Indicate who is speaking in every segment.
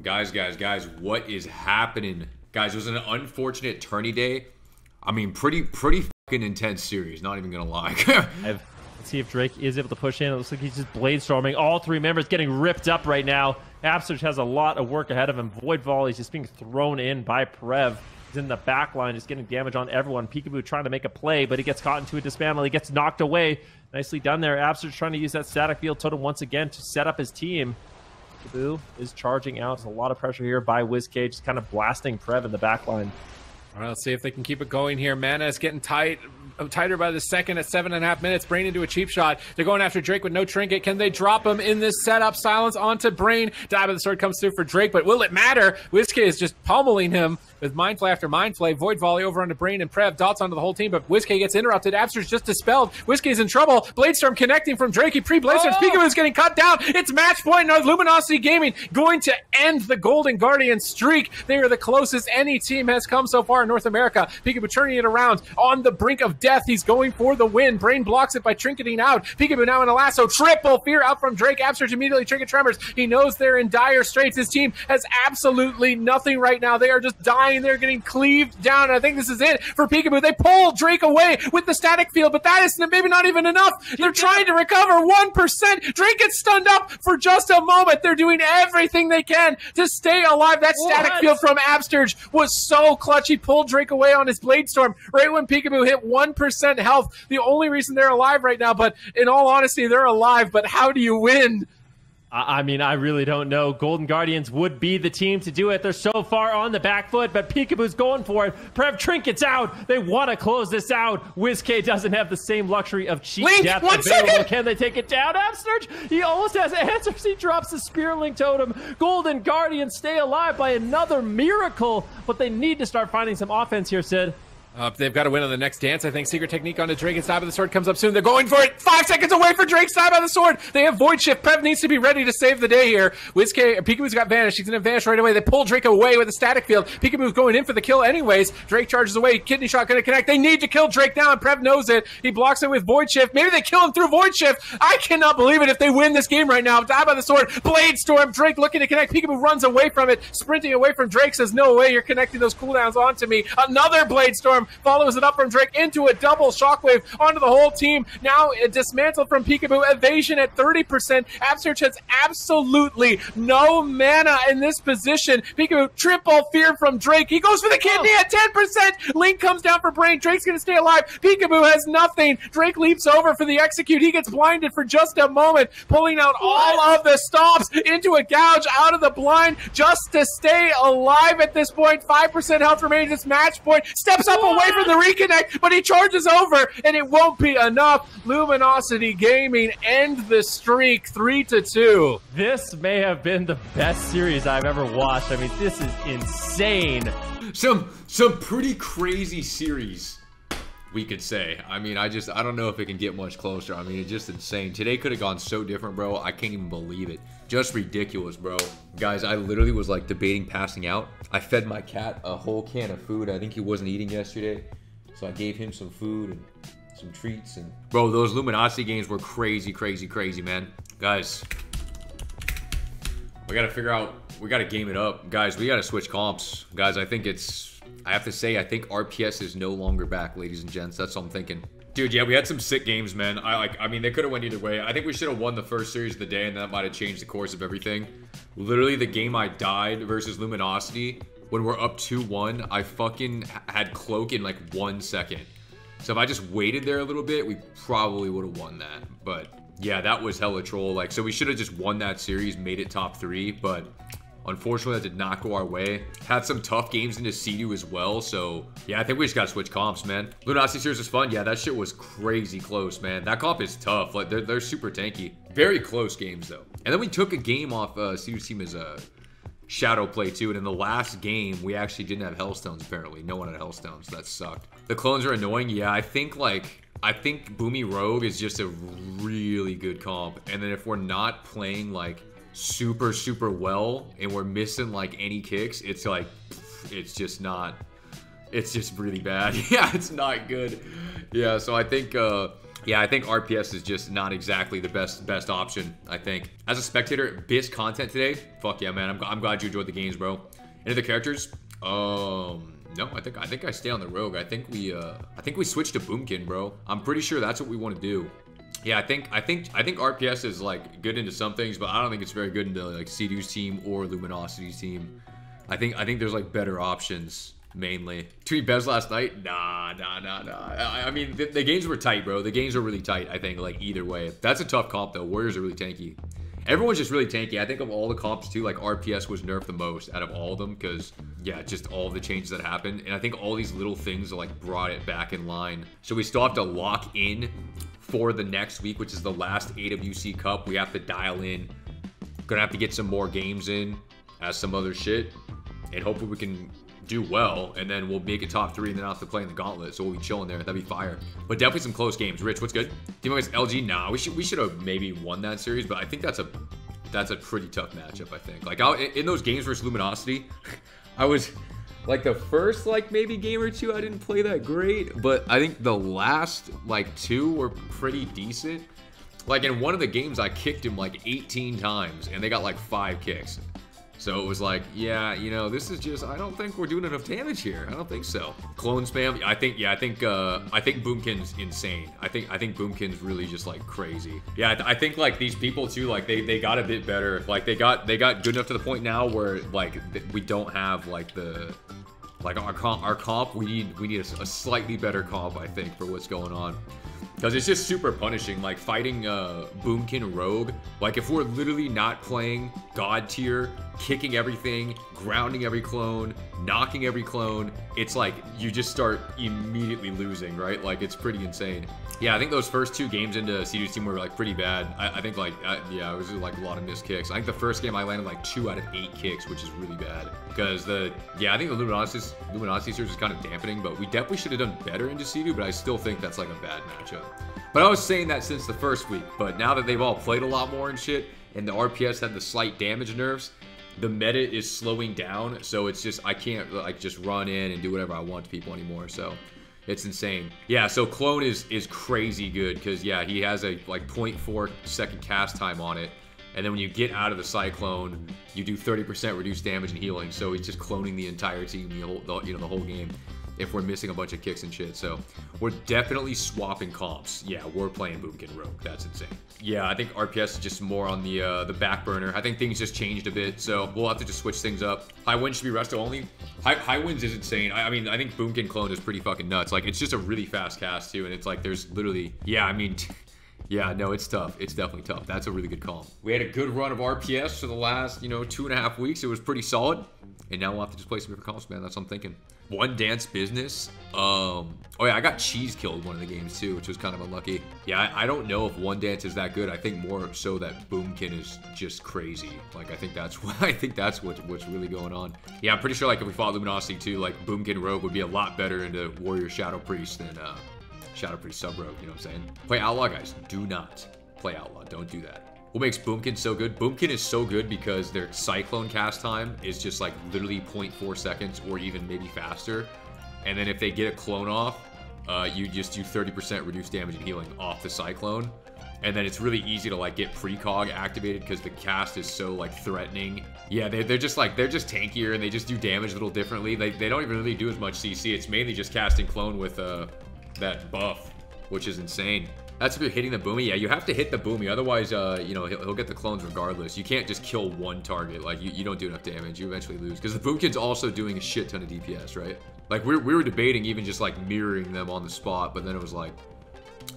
Speaker 1: Guys, what is happening? Guys, it was an unfortunate tourney day. I mean, pretty fucking intense series, not even gonna lie.
Speaker 2: Let's see if Drake is able to push in. It looks like he's just blade storming. All three members getting ripped up right now. Absurge has a lot of work ahead of him. Void Volley is just being thrown in by Prev. He's in the back line, just getting damage on everyone. Pikaboo trying to make a play, but he gets caught into a dismantle. He gets knocked away. Nicely done there. Absurge trying to use that static field totem once again to set up his team. Pikaboo is charging out. There's a lot of pressure here by WizK, just kind of blasting Prev in the back line.
Speaker 3: All right, let's see if they can keep it going here. Mana is getting tighter by the second at 7.5 minutes. Brain into a cheap shot. They're going after Drake with no trinket. Can they drop him in this setup? Silence onto Brain. Dive of the sword comes through for Drake, but will it matter? WizK is just pummeling him with Mindflay after Mindflay. Void Volley over onto Brain and Prev. Dots onto the whole team, but WizK gets interrupted. Absurge just dispelled. WizK is in trouble. Bladestorm connecting from Drake. He pre-Bladestorms. Pikaboo is getting cut down. It's match point. Now Luminosity Gaming going to end the Golden Guardian streak. They are the closest any team has come so far in North America. Pikaboo turning it around on the brink of death. He's going for the win. Brain blocks it by trinketing out. Pikaboo now in a lasso. Triple fear out from Drake. Absurge immediately trinket tremors. He knows they're in dire straits. His team has absolutely nothing right now. They are just dying. They're getting cleaved down. And I think this is it for Pikaboo. They pull Drake away with the static field, but that is maybe not even enough. They're trying to recover 1%. Drake gets stunned up for just a moment. They're doing everything they can to stay alive. That static field from Absurge was so clutch. He pulled Drake away on his Bladestorm right when Pikaboo hit 1% health. The only reason they're alive right now, but in all honesty, they're alive. But how do you win?
Speaker 2: I mean, I really don't know. Golden Guardians would be the team to do it. They're so far on the back foot, but Pikaboo's going for it. Prev trinkets out. They want to close this out. WizK doesn't have the same luxury of cheap death available. Second. Can they take it down? Absurge, he almost has answers. He drops the Spear Link Totem. Golden Guardians stay alive by another miracle, but they need to start finding some offense here, Sid.
Speaker 3: They've got to win on the next dance. I think Secret Technique onto Drake and Stab of the Sword comes up soon. They're going for it. 5 seconds away for Drake. Stab of the Sword. They have Void Shift. Prev needs to be ready to save the day here. Pikaboo's got vanished. He's going to vanish right away. They pull Drake away with a static field. Pikaboo's going in for the kill anyways. Drake charges away. Kidney Shot going to connect. They need to kill Drake now, and Prev knows it. He blocks it with Void Shift. Maybe they kill him through Void Shift. I cannot believe it if they win this game right now. Stab of the Sword. Blade Storm. Drake looking to connect. Pikaboo runs away from it. Sprinting away from Drake. Says, no way. You're connecting those cooldowns onto me. Another Blade Storm follows it up from Drake into a double shockwave onto the whole team. Now dismantled from Pikaboo. Evasion at 30%. Absurge has absolutely no mana in this position. Pikaboo triple fear from Drake. He goes for the kidney at 10%. Link comes down for Brain. Drake's going to stay alive. Pikaboo has nothing. Drake leaps over for the execute. He gets blinded for just a moment, pulling out all of the stops into a gouge out of the blind just to stay alive at this point. 5% health remains. It's match point. Steps up away from the reconnect, but he charges over, and it won't be enough. Luminosity Gaming end the streak 3-2.
Speaker 2: This may have been the best series I've ever watched. I mean, this is insane.
Speaker 1: Some pretty crazy series, we could say. I mean, I don't know if it can get much closer. I mean, it's just insane. Today could have gone so different, bro. I can't even believe it. Just ridiculous, bro. Guys, I literally was like debating passing out. I fed my cat a whole can of food. I think he wasn't eating yesterday. So I gave him some food and some treats. And bro, those Luminosity games were crazy, man. Guys, we got to figure out, we got to game it up. Guys, we got to switch comps. Guys, I think I have to say, I think RPS is no longer back, ladies and gents. That's what I'm thinking. Dude, yeah, we had some sick games, man. I mean, they could have went either way. I think we should have won the first series of the day, and that might have changed the course of everything. Literally, the game I died versus Luminosity, when we're up 2-1, I fucking had Cloak in like 1 second. So if I just waited there a little bit, we probably would have won that. But yeah, that was hella troll. Like, so we should have just won that series, made it top 3, but unfortunately that did not go our way. Had some tough games into C2 as well, so yeah, I think we just gotta switch comps, man. Luminosity series was fun. Yeah, that shit was crazy close, man. That comp is tough. Like, they're super tanky. Very close games, though. And then we took a game off C2's team as a shadow play too, and in the last game we actually didn't have Hellstones. Apparently no one had Hellstones. That sucked. The clones are annoying. Yeah, I think Boomy Rogue is just a really good comp, and then if we're not playing like super well and we're missing like any kicks, it's like it's just really bad. Yeah, it's not good. Yeah, so I think Yeah, I think RPS is just not exactly the best option, I think. As a spectator, BIS content today, fuck yeah, man. I'm glad you enjoyed the games, bro. Any other characters? No, I think I stay on the rogue. I think we switched to Boomkin, bro. I'm pretty sure that's what we want to do. Yeah, I think RPS is like good into some things, but I don't think it's very good into like Sea-Doo's team or Luminosity's team. I think there's like better options mainly. Between Bez last night, nah. I mean, the games were tight, bro. The games were really tight. I think like either way, that's a tough comp though. Warriors are really tanky. Everyone's just really tanky. I think of all the comps too, like RPS was nerfed the most out of all of them because, yeah, just all the changes that happened. And I think all these little things like brought it back in line. So we still have to lock in for the next week, which is the last AWC Cup. We have to dial in. Gonna have to get some more games in as some other shit. And hopefully we can do well, and then we'll make it top 3 and then I'll have to play in the gauntlet, so we'll be chilling there. That'd be fire. But definitely some close games. Rich, what's good? Team against LG? Nah, we should have maybe won that series, but I think that's a pretty tough matchup, I think. Like in those games versus Luminosity, I was like the first like maybe game or two I didn't play that great, but I think the last like 2 were pretty decent. Like in one of the games I kicked him like 18 times and they got like 5 kicks. So it was like, yeah, you know, this is just, I don't think we're doing enough damage here. I don't think so. Clone spam, I think Boomkin's insane. I think Boomkin's really just like crazy. Yeah, I think like these people too, like they got a bit better. Like they got good enough to the point now where like we don't have like our comp. We need a slightly better comp, I think, for what's going on. Because it's just super punishing, like fighting Boomkin Rogue. Like if we're literally not playing God tier, kicking everything, grounding every clone, knocking every clone, it's like you just start immediately losing, right? Like it's pretty insane. Yeah, I think those first 2 games into Sea-Doo's team were like pretty bad. I think like, yeah, it was like a lot of missed kicks. I think the first game I landed like 2 out of 8 kicks, which is really bad. Because I think the Luminosity series is kind of dampening, but we definitely should have done better into Sea-Doo, but I still think that's like a bad matchup. But I was saying that since the first week, but now that they've all played a lot more and shit, and the RPS had the slight damage nerfs, the meta is slowing down, so it's just, I can't like just run in and do whatever I want to people anymore, so it's insane. Yeah, so Clone is crazy good, because yeah, he has a like 0.4 second cast time on it, and then when you get out of the Cyclone, you do 30% reduced damage and healing, so he's just cloning the entire team the whole game. If we're missing a bunch of kicks and shit. So we're definitely swapping comps. Yeah, we're playing Boomkin Rogue. That's insane. Yeah, I think RPS is just more on the back burner. I think things just changed a bit, so we'll have to just switch things up. High Winds should be resto only. High Winds is insane. I mean, I think Boomkin Clone is pretty fucking nuts. Like, it's just a really fast cast, too, and it's like there's literally... Yeah, I mean... Yeah, no, it's tough. It's definitely tough. That's a really good call. We had a good run of RPS for the last, 2.5 weeks. It was pretty solid. And now we'll have to just play some different comps, man. That's what I'm thinking. One dance business. Oh yeah, I got cheese killed one of the games too, which was kind of unlucky. Yeah, I don't know if one dance is that good. I think more so that Boomkin is just crazy. Like I think that's what's really going on. Yeah, I'm pretty sure like if we fought Luminosity too, like Boomkin Rogue would be a lot better into Warrior Shadow Priest than Shadow Priest Sub Rogue. You know what I'm saying? Play Outlaw, guys. Do not play Outlaw. Don't do that. What makes Boomkin so good? Boomkin is so good because their Cyclone cast time is just like literally 0.4 seconds or even maybe faster. And then if they get a clone off, you just do 30% reduced damage and healing off the Cyclone. And then it's really easy to like get precog activated because the cast is so like threatening. Yeah, they're just tankier and they just do damage a little differently. They don't even really do as much CC. It's mainly just casting clone with that buff, which is insane. That's if you're hitting the boomy. Yeah, you have to hit the boomy. Otherwise, he'll get the clones regardless. You can't just kill one target. Like, you don't do enough damage. You eventually lose. Because the Boomkin's also doing a shit ton of DPS, right? Like, we were debating even just, like, mirroring them on the spot. But then it was like,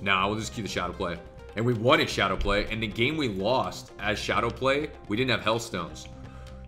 Speaker 1: nah, we'll just keep the Shadow Play. And we won a Shadow Play. And the game we lost as Shadow Play, we didn't have Hellstones.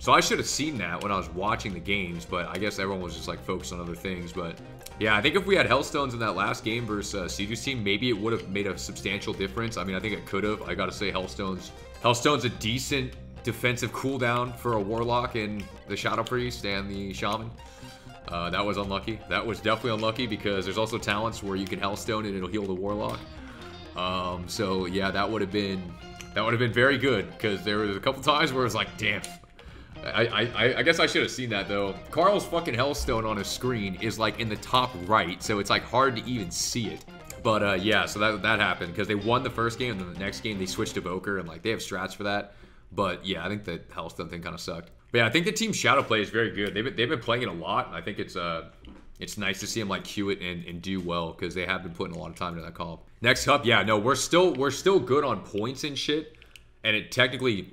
Speaker 1: So I should have seen that when I was watching the games. But I guess everyone was just, like, focused on other things. But... yeah, I think if we had Hellstones in that last game versus Sea-Doo's team, maybe it would have made a substantial difference. I mean, I think it could have. I gotta say, Hellstone's a decent defensive cooldown for a Warlock and the Shadow Priest and the Shaman. That was unlucky. That was definitely unlucky because there's also talents where you can Hellstone and it'll heal the Warlock. So yeah, that would have been very good because there was a couple times where it was like, damn. I guess I should have seen that though. Carl's fucking Hellstone on his screen is like in the top right, so it's like hard to even see it. But yeah, so that happened because they won the first game, and then the next game they switched to Evoker, and like they have strats for that. But yeah, I think the Hellstone thing kind of sucked. But yeah, I think the team Shadow play is very good. They've been playing it a lot, and I think it's nice to see them like queue it and do well because they have been putting a lot of time into that comp. Next up, yeah, no, we're still good on points and shit, and it technically,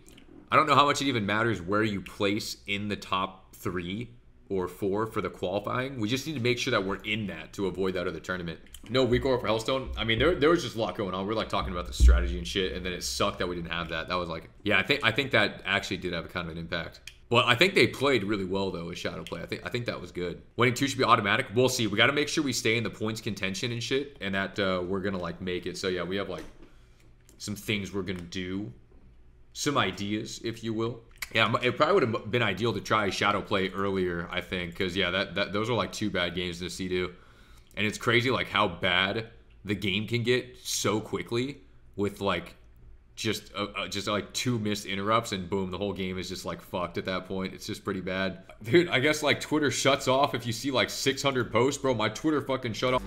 Speaker 1: I don't know how much it even matters where you place in the top 3 or 4 for the qualifying. We just need to make sure that we're in that to avoid that other tournament. No weak aura for Hellstone. I mean, there was just a lot going on. We're like talking about the strategy and shit, and then it sucked that we didn't have that. That was like, yeah, I think that actually did have a kind of an impact. But I think they played really well though with Shadow play. I think that was good. Winning 2 should be automatic. We'll see. We got to make sure we stay in the points contention and shit, and that we're gonna like make it. So yeah, we have like some things we're gonna do, some ideas, if you will. Yeah, it probably would have been ideal to try Shadow play earlier, I think, because yeah, those are like 2 bad games to C2, and it's crazy like how bad the game can get so quickly with like just like 2 missed interrupts, and boom, the whole game is just like fucked at that point. It's just pretty bad, dude. I guess like Twitter shuts off if you see like 600 posts, bro. My Twitter fucking shut off.